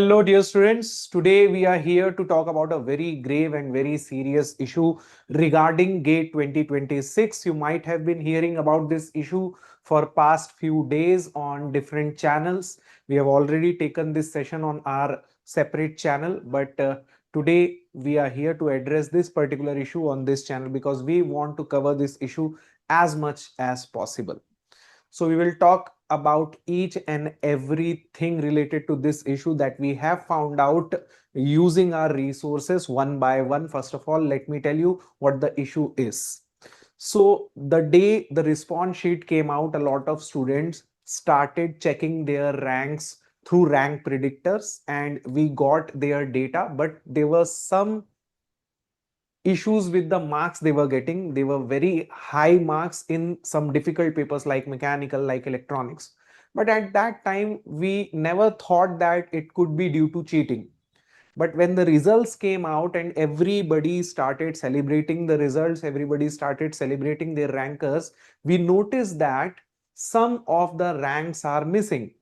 Hello, dear students. Today we are here to talk about a very grave and very serious issue regarding GATE 2026. You might have been hearing about this issue for past few days on different channels. We have already taken this session on our separate channel, but today we are here to address this particular issue on this channel because we want to cover this issue as much as possible. So we will talk about each and everything related to this issue that we have found out using our resources one by one. First of all, let me tell you what the issue is. So the day the response sheet came out, a lot of students started checking their ranks through rank predictors and we got their data, but there were some issues with the marks they were getting. They were very high marks in some difficult papers like mechanical, like electronics. But at that time, we never thought that it could be due to cheating. But when the results came out and everybody started celebrating the results, everybody started celebrating their rankers, we noticed that some of the ranks are missing.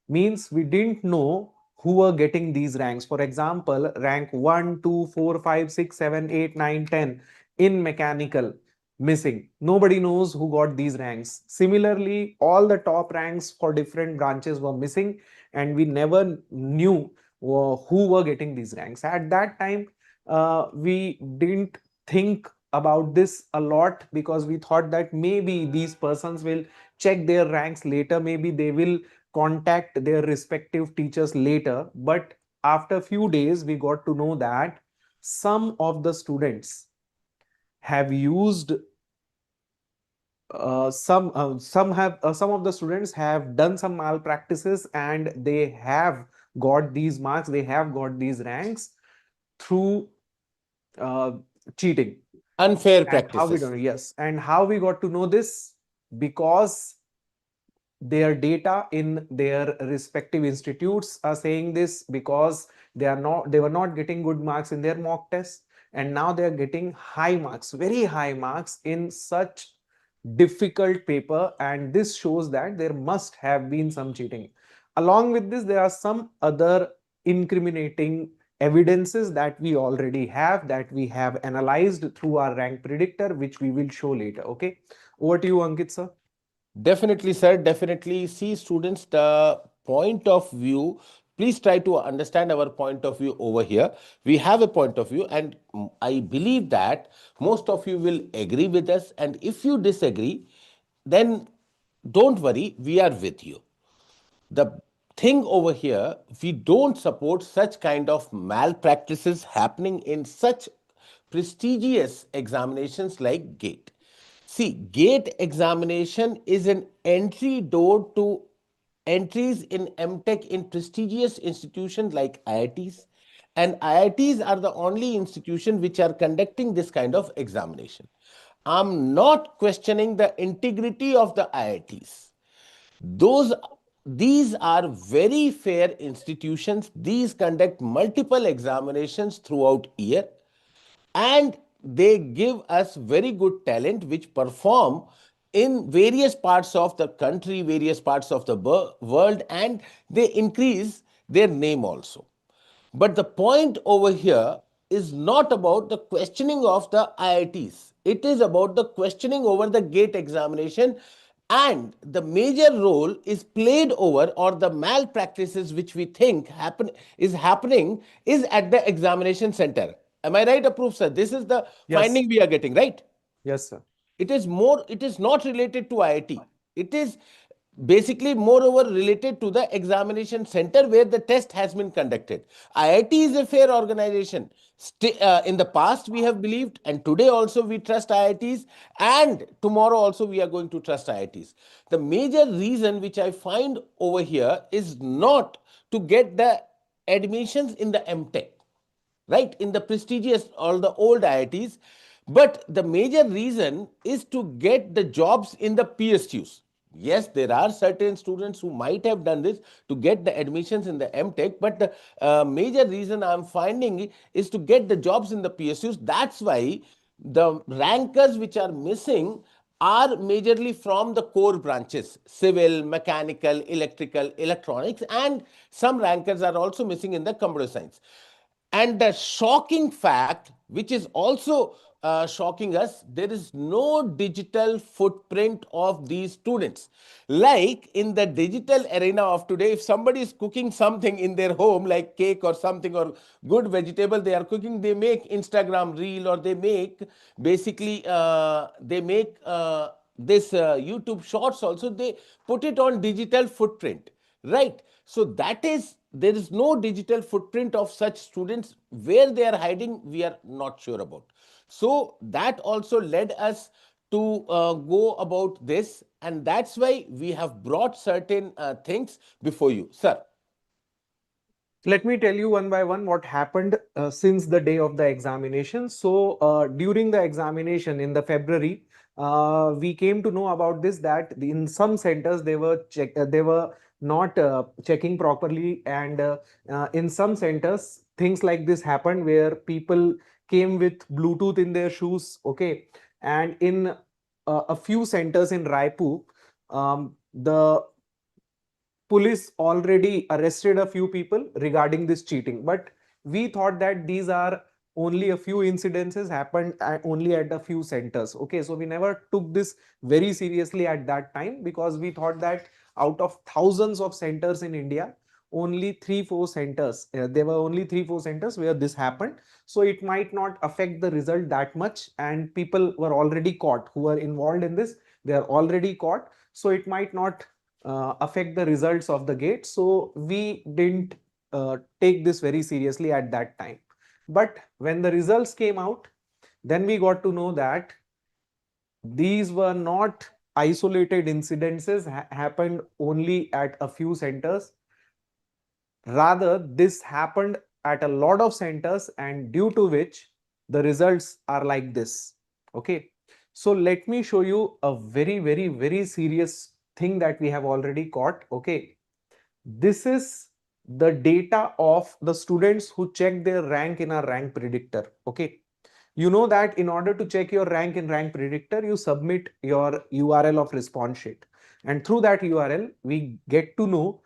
Means we didn't know who were getting these ranks. For example, rank 1, 2, 4, 5, 6, 7, 8, 9, 10 in mechanical missing. Nobody knows who got these ranks. Similarly, all the top ranks for different branches were missing and we never knew who were getting these ranks. At that time, we didn't think about this a lot because we thought that maybe these persons will check their ranks later, maybe they will contact their respective teachers later. But after few days we got to know that some of the students have used some of the students have done some malpractices and they have got these marks, they have got these ranks through uh, cheating. Unfair And how we practices. don't, yes, and how we got to know this? Because their data in their respective institutes are saying this, because they were not getting good marks in their mock tests and now they are getting high marks, very high marks in such difficult paper, and this shows that there must have been some cheating. Along with this, there are some other incriminating evidences that we already have, that we have analyzed through our rank predictor, which we will show later. Okay, over to you, Ankit sir. Definitely, sir. Definitely. See, students, the point of view, please try to understand our point of view over here. We have a point of view, and I believe that most of you will agree with us. And if you disagree, then don't worry, we are with you. The thing over here, we don't support such kind of malpractices happening in such prestigious examinations like GATE. See, GATE examination is an entry door to entries in MTech in prestigious institutions like IITs. And IITs are the only institution which are conducting this kind of examination. I'm not questioning the integrity of the IITs. Those these are very fair institutions. These conduct multiple examinations throughout year, and they give us very good talent which perform in various parts of the country, various parts of the world, and they increase their name also. But the point over here is not about the questioning of the IITs. It is about the questioning over the GATE examination, and the major role is played over, or the malpractices which we think happening is at the examination center. Am I right, Apuroop sir? This is the Yes. finding we are getting, right? Yes, sir. It is not related to IIT. It is basically moreover related to the examination center where the test has been conducted. IIT is a fair organization. In the past we have believed, and today also we trust IITs, and tomorrow also we are going to trust IITs. The major reason which I find over here is not to get the admissions in the MTech, right, in the prestigious, all the old IITs, but the major reason is to get the jobs in the PSUs. Yes, there are certain students who might have done this to get the admissions in the MTech, but the major reason I'm finding is to get the jobs in the PSUs. That's why the rankers which are missing are majorly from the core branches: civil, mechanical, electrical, electronics, and some rankers are also missing in the computer science. And the shocking fact, which is also shocking us, there is no digital footprint of these students. Like in the digital arena of today, if somebody is cooking something in their home, like cake or something, or good vegetable they are cooking, they make Instagram reel, or they make basically they make this YouTube shorts also, they put it on digital footprint, right? So that is, there is no digital footprint of such students. Where they are hiding, we are not sure about. So that also led us to go about this, and that's why we have brought certain things before you, sir. Let me tell you one by one what happened since the day of the examination. So during the examination in the February, we came to know about this, that in some centers they were not checking properly, and in some centers things like this happened where people came with Bluetooth in their shoes. Okay, and in a few centers in Raipur, the police already arrested a few people regarding this cheating, but we thought that these are only a few incidences happened only at a few centers. Okay, so we never took this very seriously at that time, because we thought that out of thousands of centers in India, only 3 4 centers, there were only 3 4 centers where this happened, so it might not affect the result that much, and people were already caught who were involved in this. They are already caught, so it might not affect the results of the gate. So we didn't take this very seriously at that time. But when the results came out, then we got to know that these were not isolated incidences happened only at a few centers. Rather, this happened at a lot of centers, and due to which the results are like this. Okay, so let me show you a very serious thing that we have already caught. Okay, this is the data of the students who check their rank in a rank predictor. Okay, you know that in order to check your rank in rank predictor, you submit your URL of response sheet, and through that URL we get to know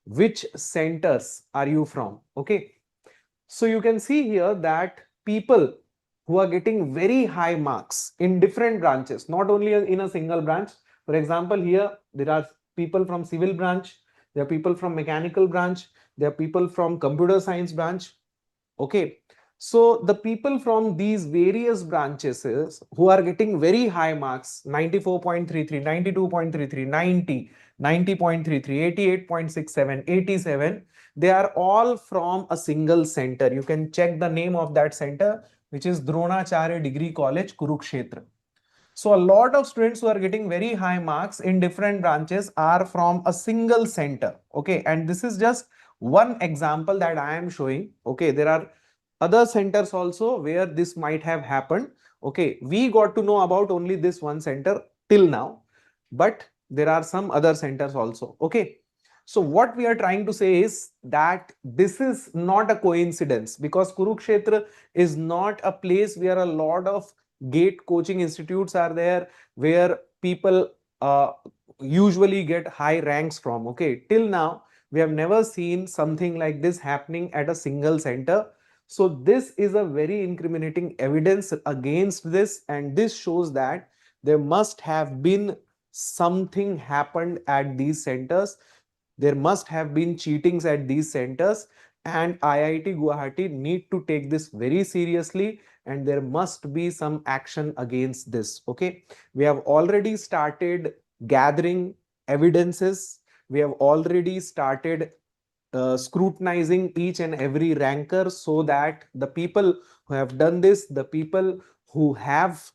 which centers are you from. Okay, so you can see here that people who are getting very high marks in different branches, not only in a single branch. For example, here there are people from civil branch, there are people from mechanical branch, there are people from computer science branch. Okay, so the people from these various branches who are getting very high marks, 94.33, 92.33, 90, 90.33, 88.67, 87, they are all from a single center. You can check the name of that center, which is Dronacharya Degree College, Kurukshetra. So a lot of students who are getting very high marks in different branches are from a single center. Okay, and this is just one example that I am showing. Okay, there are other centers also where this might have happened. Okay, we got to know about only this one center till now, but there are some other centers also. Okay, so what we are trying to say is that this is not a coincidence, because Kurukshetra is not a place where a lot of gate coaching institutes are there, where people usually get high ranks from. Okay, till now we have never seen something like this happening at a single center. So this is a very incriminating evidence against this, and this shows that there must have been something happened at these centers. There must have been cheatings at these centers, and IIT Guwahati need to take this very seriously, and there must be some action against this. Okay, we have already started gathering evidences. We have already started scrutinizing each and every ranker, so that the people who have done this, the people who have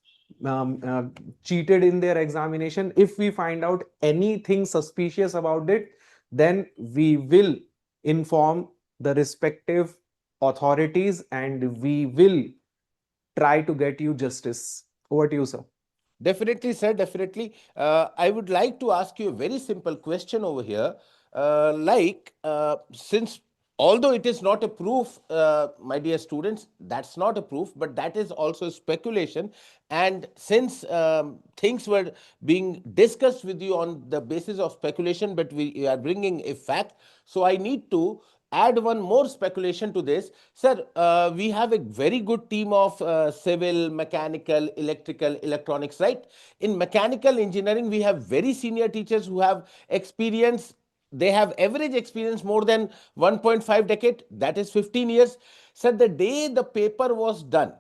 cheated in their examination, if we find out anything suspicious about it, then we will inform the respective authorities and we will try to get you justice. Over to you, sir. Definitely, sir, definitely. I would like to ask you a very simple question over here. Since although it is not a proof, my dear students, that's not a proof, but that is also speculation. And since things were being discussed with you on the basis of speculation, but we are bringing a fact, so I need to add one more speculation to this. Sir, we have a very good team of civil, mechanical, electrical, electronics, right? In mechanical engineering, we have very senior teachers who have experience. They have average experience more than 1.5 decade, that is 15 years. So the day the paper was done,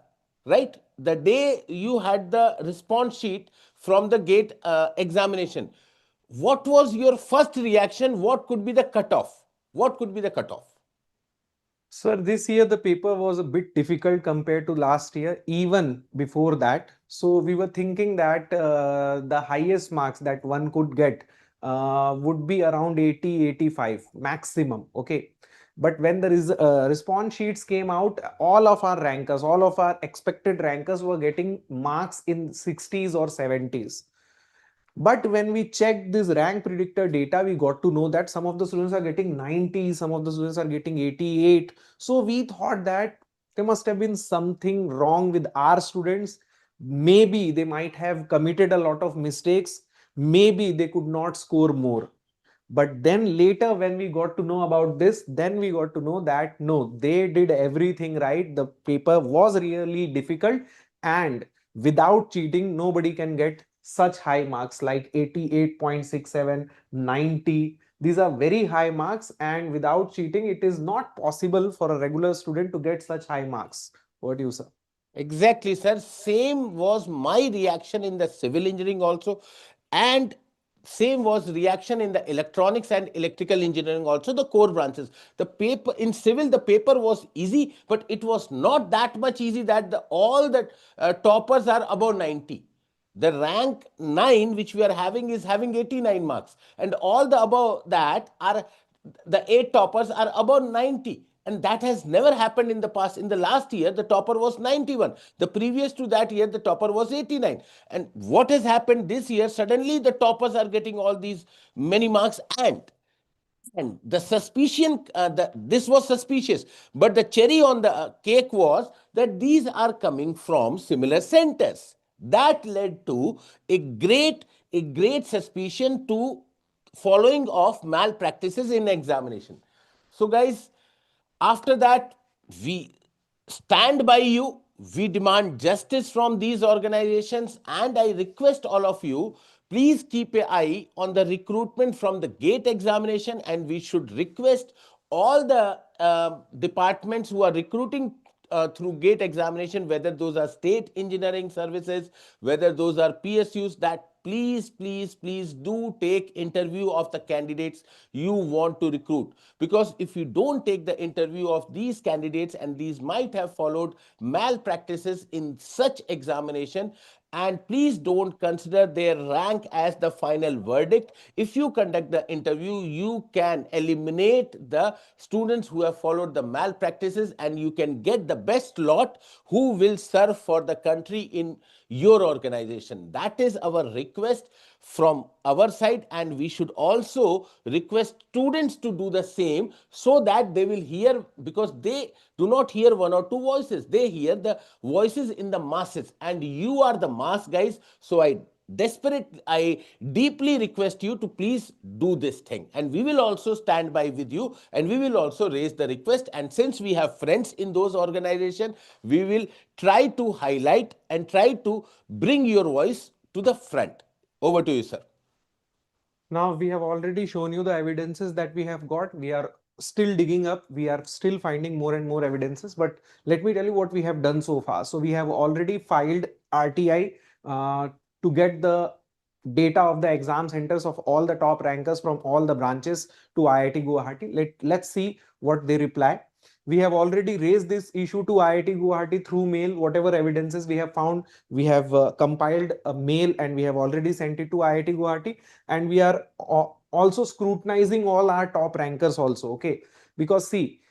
right, the day you had the response sheet from the gate examination, what was your first reaction? What could be the cutoff? What could be the cutoff? Sir, this year the paper was a bit difficult compared to last year, even before that. So we were thinking that the highest marks that one could get would be around 80, 85 maximum. Okay. But when the response sheets came out, all of our rankers, all of our expected rankers were getting marks in 60s or 70s. But when we checked this rank predictor data, we got to know that some of the students are getting 90, some of the students are getting 88. So we thought that there must have been something wrong with our students. Maybe they might have committed a lot of mistakes. Maybe they could not score more. But then later, when we got to know about this, then we got to know that no, they did everything right. The paper was really difficult, and without cheating, nobody can get such high marks like 88.67, 90. These are very high marks, and without cheating, it is not possible for a regular student to get such high marks. What do you say? Exactly, sir. Same was my reaction in the civil engineering also, and same was reaction in the electronics and electrical engineering also, the core branches. The paper in civil, the paper was easy, but it was not that much easy that all the toppers are above 90. The rank 9 which we are having is having 89 marks, and all the above that are the 8 toppers are above 90, and that has never happened in the past. In the last year the topper was 91, the previous to that year the topper was 89, and what has happened this year, suddenly the toppers are getting all these many marks. And the suspicion, this was suspicious, but the cherry on the cake was that these are coming from similar centers. That led to a great suspicion to following of malpractices in examination. So guys, after that, we stand by you. We demand justice from these organizations, and I request all of you, please keep an eye on the recruitment from the gate examination, and we should request all the departments who are recruiting through gate examination, whether those are state engineering services, whether those are PSUs, that please, please, please do take interview of the candidates you want to recruit. Because if you don't take the interview of these candidates, and these might have followed malpractices in such examination, and please don't consider their rank as the final verdict. If you conduct the interview, you can eliminate the students who have followed the malpractices, and you can get the best lot who will serve for the country in your organization. That is our request from our side, and we should also request students to do the same, so that they will hear, because they do not hear one or two voices, they hear the voices in the masses, and you are the mass, guys. So I deeply request you to please do this thing, and we will also stand by with you, and we will also raise the request. And since we have friends in those organizations, we will try to highlight and try to bring your voice to the front. Over to you, sir. Now we have already shown you the evidences that we have got. We are still digging up. We are still finding more and more evidences. But let me tell you what we have done so far. So we have already filed RTI to get the data of the exam centers of all the top rankers from all the branches to IIT Guwahati. Let's see what they reply. We have already raised this issue to IIT Guwahati through mail. Whatever evidences we have found, we have compiled a mail and we have already sent it to IIT Guwahati, and we are also scrutinizing all our top rankers also. Okay, because see,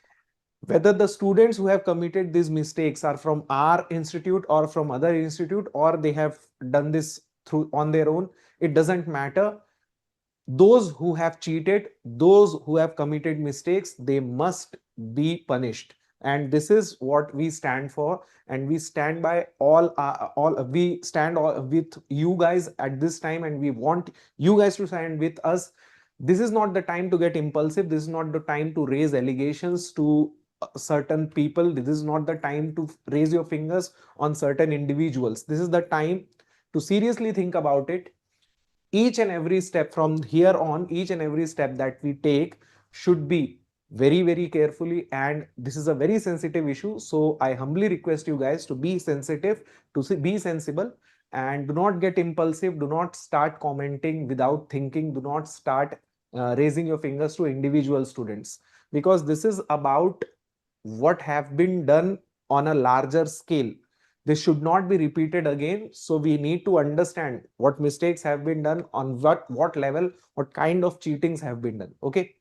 whether the students who have committed these mistakes are from our institute or from other institute, or they have done this through on their own, it doesn't matter. Those who have cheated, those who have committed mistakes, they must be punished. And this is what we stand for, and we stand by all we stand all with you guys at this time, and we want you guys to stand with us. This is not the time to get impulsive. This is not the time to raise allegations to certain people. This is not the time to raise your fingers on certain individuals. This is the time to seriously think about it. Each and every step from here on, each and every step that we take should be very, very carefully, and this is a very sensitive issue. So I humbly request you guys to be sensitive, to be sensible, and do not get impulsive. Do not start commenting without thinking. Do not start raising your fingers to individual students, because this is about what have been done on a larger scale. This should not be repeated again. So we need to understand what mistakes have been done, on what level, what kind of cheatings have been done. Okay.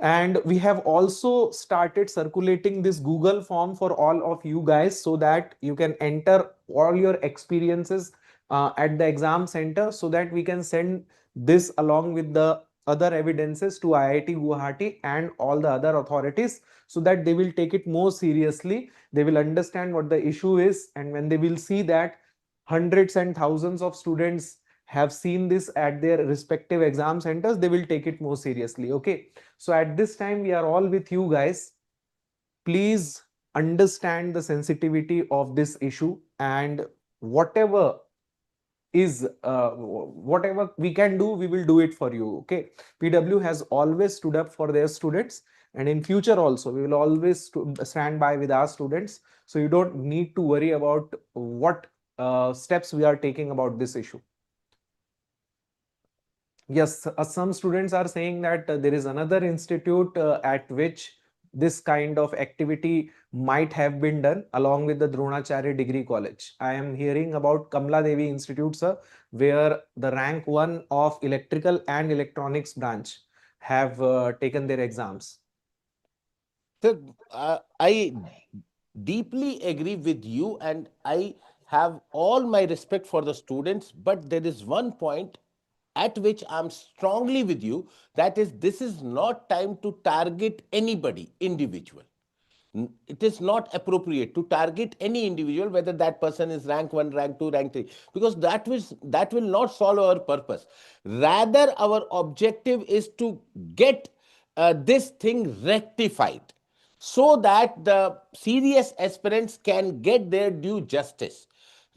And we have also started circulating this Google form for all of you guys, so that you can enter all your experiences at the exam center, so that we can send this along with the other evidences to IIT Guwahati and all the other authorities, so that they will take it more seriously. They will understand what the issue is, and when they will see that hundreds and thousands of students have seen this at their respective exam centers, they will take it more seriously. Okay. So at this time, we are all with you guys. Please understand the sensitivity of this issue, and whatever is whatever we can do, we will do it for you. Okay. PW has always stood up for their students, and in future also we will always stand by with our students. So you don't need to worry about what steps we are taking about this issue. Yes, some students are saying that there is another institute at which this kind of activity might have been done along with the Dronacharya Degree College. I am hearing about Kamla Devi Institute, sir, where the rank 1 of electrical and electronics branch have taken their exams. So, I deeply agree with you, and I have all my respect for the students. But there is one point at which I'm strongly with you, that is, this is not time to target anybody individual. It is not appropriate to target any individual, whether that person is rank 1, rank 2, rank 3, because that will not solve our purpose. Rather, our objective is to get this thing rectified, so that the serious aspirants can get their due justice.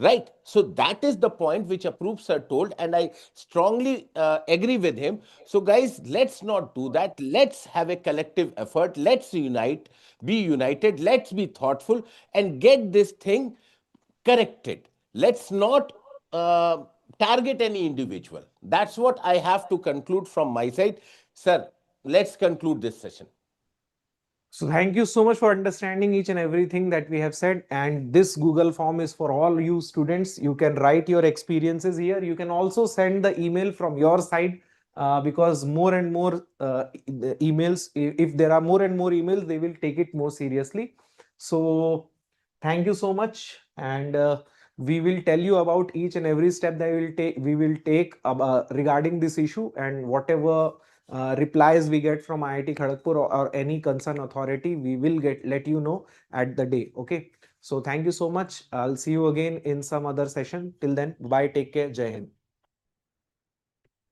Right. So that is the point which Apuroop sir told, and I strongly agree with him. So, guys, let's not do that. Let's have a collective effort. Let's unite, be united. Let's be thoughtful and get this thing corrected. Let's not target any individual. That's what I have to conclude from my side. Sir, let's conclude this session. So thank you so much for understanding each and everything that we have said. And this Google form is for all you students. You can write your experiences here. You can also send the email from your side, because more and more emails, if there are more and more emails, they will take it more seriously. So thank you so much. And we will tell you about each and every step that we will take regarding this issue, and whatever replies we get from IIT Kharagpur, or any concerned authority, we will let you know at the day. Okay. So thank you so much. I'll see you again in some other session. Till then, bye. Take care. Jai Hind.